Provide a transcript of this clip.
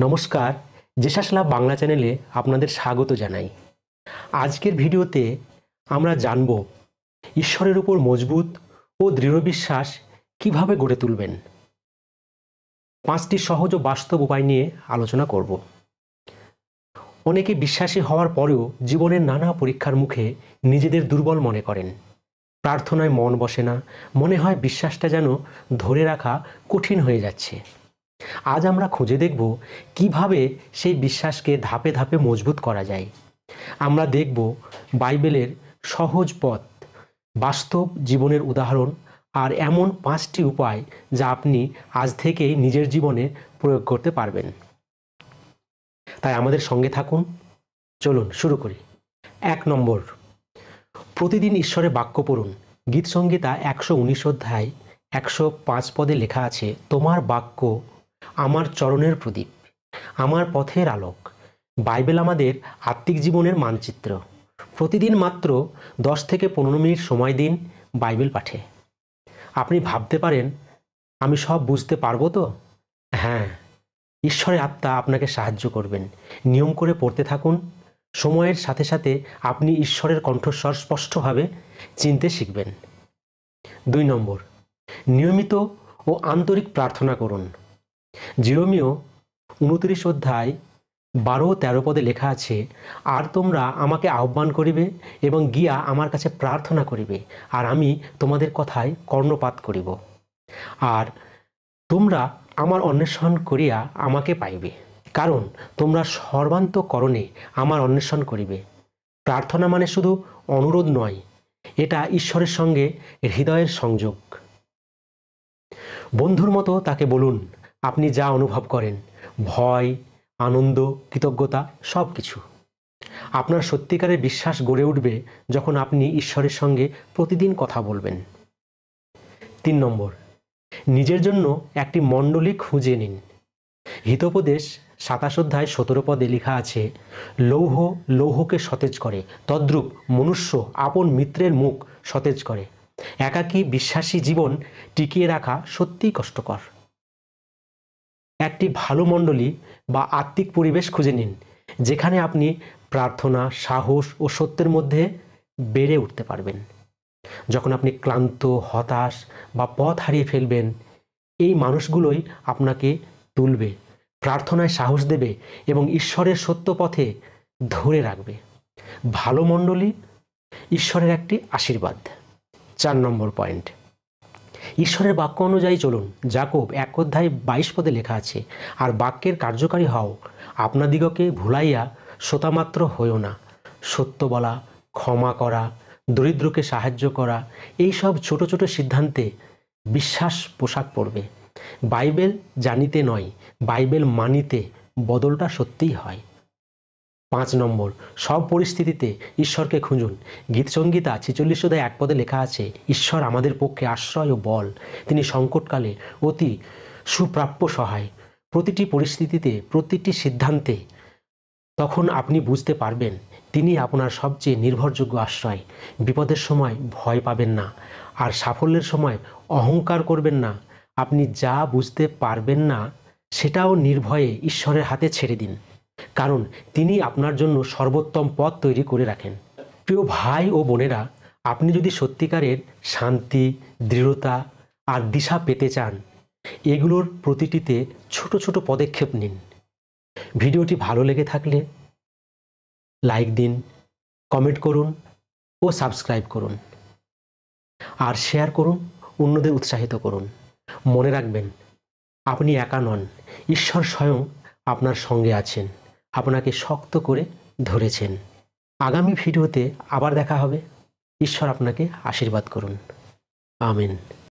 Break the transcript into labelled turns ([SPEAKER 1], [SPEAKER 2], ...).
[SPEAKER 1] নমস্কার, জেসাস লাভ বাংলা চ্যানেলে আপনাদের স্বাগত জানাই। আজকের ভিডিওতে আমরা জানব ঈশ্বরের উপর মজবুত ও দৃঢ় বিশ্বাস কিভাবে গড়ে তুলবেন। 5টি সহজ ও বাস্তব উপায় নিয়ে আলোচনা করব। অনেকে বিশ্বাসী হওয়ার পরেও জীবনের নানা পরীক্ষার মুখে নিজেদের দুর্বল মনে করেন। প্রার্থনায় মন বসে না, মনে হয় বিশ্বাসটা যেন ধরে রাখা কঠিন হয়ে যাচ্ছে। আজ আমরা খুঁজে দেখব কিভাবে সেই বিশ্বাসকে ধাপে ধাপে মজবুত করা যায়। আমরা দেখব বাইবেলের সহজ পথ, বাস্তব জীবনের উদাহরণ আর এমন 5টি উপায় যা আপনি আজ থেকেই নিজের জীবনে প্রয়োগ করতে পারবেন। তাই আমাদের সঙ্গে থাকুন। চলুন শুরু করি। 1 নম্বর, প্রতিদিন ঈশ্বরের বাক্য পড়ুন। গীতসংহিতা 119 অধ্যায় 105 পদে লেখা আছে, তোমার বাক্য আমার চরণের প্রদীপ, আমার পথের আলোক। বাইবেল আমাদের আত্মিক জীবনের মানচিত্র। প্রতিদিন মাত্র 10 থেকে 15 মিনিট সময় দিন বাইবেল পাঠে। আপনি ভাবতে পারেন, আমি সব বুঝতে পারবো তো? হ্যাঁ, ঈশ্বরের আত্মা আপনাকে সাহায্য করবেন। নিয়ম করে পড়তে থাকুন। সময়ের সাথে সাথে আপনি ঈশ্বরের কণ্ঠস্বর স্পষ্টভাবে চিনতে শিখবেন। 2 নম্বর, নিয়মিত ও আন্তরিক প্রার্থনা করুন। জিরোমীয় 29 অধ্যায় 12-13 পদে লেখা আছে, আর তোমরা আমাকে আহ্বান করিবে এবং গিয়া আমার কাছে প্রার্থনা করিবে, আর আমি তোমাদের কথায় কর্ণপাত করিব। আর তোমরা আমার অন্বেষণ করিয়া আমাকে পাইবে, কারণ তোমরা সর্বান্তঃকরণে আমার অন্বেষণ করিবে। প্রার্থনা মানে শুধু অনুরোধ নয়, এটা ঈশ্বরের সঙ্গে হৃদয়ের সংযোগ। বন্ধুর মতো তাকে বলুন আপনি যা অনুভব করেন, ভয়, আনন্দ, কৃতজ্ঞতা, সব কিছু। আপনার সত্যিকারের বিশ্বাস গড়ে উঠবে যখন আপনি ঈশ্বরের সঙ্গে প্রতিদিন কথা বলবেন। 3 নম্বর, নিজের জন্য একটি মণ্ডলী খুঁজে নিন। হিতোপদেশ 27 অধ্যায় 17 পদে লেখা আছে, লৌহ লৌহকে সতেজ করে, তদ্রূপ মনুষ্য আপন মিত্রের মুখ সতেজ করে। একাকী বিশ্বাসী জীবন টিকিয়ে রাখা সত্যিই কষ্টকর। একটি ভালো মণ্ডলী বা আত্মিক পরিবেশ খুঁজে নিন, যেখানে আপনি প্রার্থনা, সাহস ও সত্যের মধ্যে বেড়ে উঠতে পারবেন। যখন আপনি ক্লান্ত, হতাশ বা পথ হারিয়ে ফেলবেন, এই মানুষগুলোই আপনাকে তুলবে, প্রার্থনায় সাহস দেবে এবং ঈশ্বরের সত্য পথে ধরে রাখবে। ভালো মণ্ডলী ঈশ্বরের একটি আশীর্বাদ। 4 নম্বর পয়েন্ট, ঈশ্বরের বাক্য অনুযায়ী চলুন। যাকোব 1 অধ্যায় 22 পদে লেখা আছে, আর বাক্যের কার্যকারী হও, আপনাদিগকে ভুলাইয়া শ্রোতামাত্র হইও না। সত্য বলা, ক্ষমা করা, দরিদ্রকে সাহায্য করা, এই সব ছোট ছোট সিদ্ধান্তে বিশ্বাস পোশাক পরবে। বাইবেল জানিতে নয়, বাইবেল মানিতে বদলটা সত্যিই হয়। 5 নম্বর, সব পরিস্থিতিতে ঈশ্বরকে খুঁজুন। গীতসংহিতা 46 অধ্যায় 1 পদে লেখা আছে, ঈশ্বর আমাদের পক্ষে আশ্রয় ও বল, তিনি সংকটকালে অতি সুপ্রাপ্য সহায়। প্রতিটি পরিস্থিতিতে, প্রতিটি সিদ্ধান্তে তখন আপনি বুঝতে পারবেন তিনি আপনার সবচেয়ে নির্ভরযোগ্য আশ্রয়। বিপদের সময় ভয় পাবেন না, আর সাফল্যের সময় অহংকার করবেন না। আপনি যা বুঝতে পারবেন না সেটাও নির্ভয়ে ঈশ্বরের হাতে ছেড়ে দিন, কারণ তিনি আপনার জন্য সর্বোত্তম পথ তৈরি করে রাখেন। প্রিয় ভাই ও বোনেরা, আপনি যদি সত্যিকারের শান্তি, দৃঢ়তা আর দিশা পেতে চান, এগুলোর প্রতিটিতে ছোট ছোট পদক্ষেপ নিন। ভিডিওটি ভালো লেগে থাকলে লাইক দিন, কমেন্ট করুন ও সাবস্ক্রাইব করুন, আর শেয়ার করুন, অন্যদের উৎসাহিত করুন। মনে রাখবেন, আপনি একা নন, ঈশ্বর স্বয়ং আপনার সঙ্গে আছেন, আপনাকে শক্ত করে ধরেছেন। আগামী ভিডিওতে আবার দেখা হবে। ঈশ্বর আপনাকে আশীর্বাদ করুন। আমিন।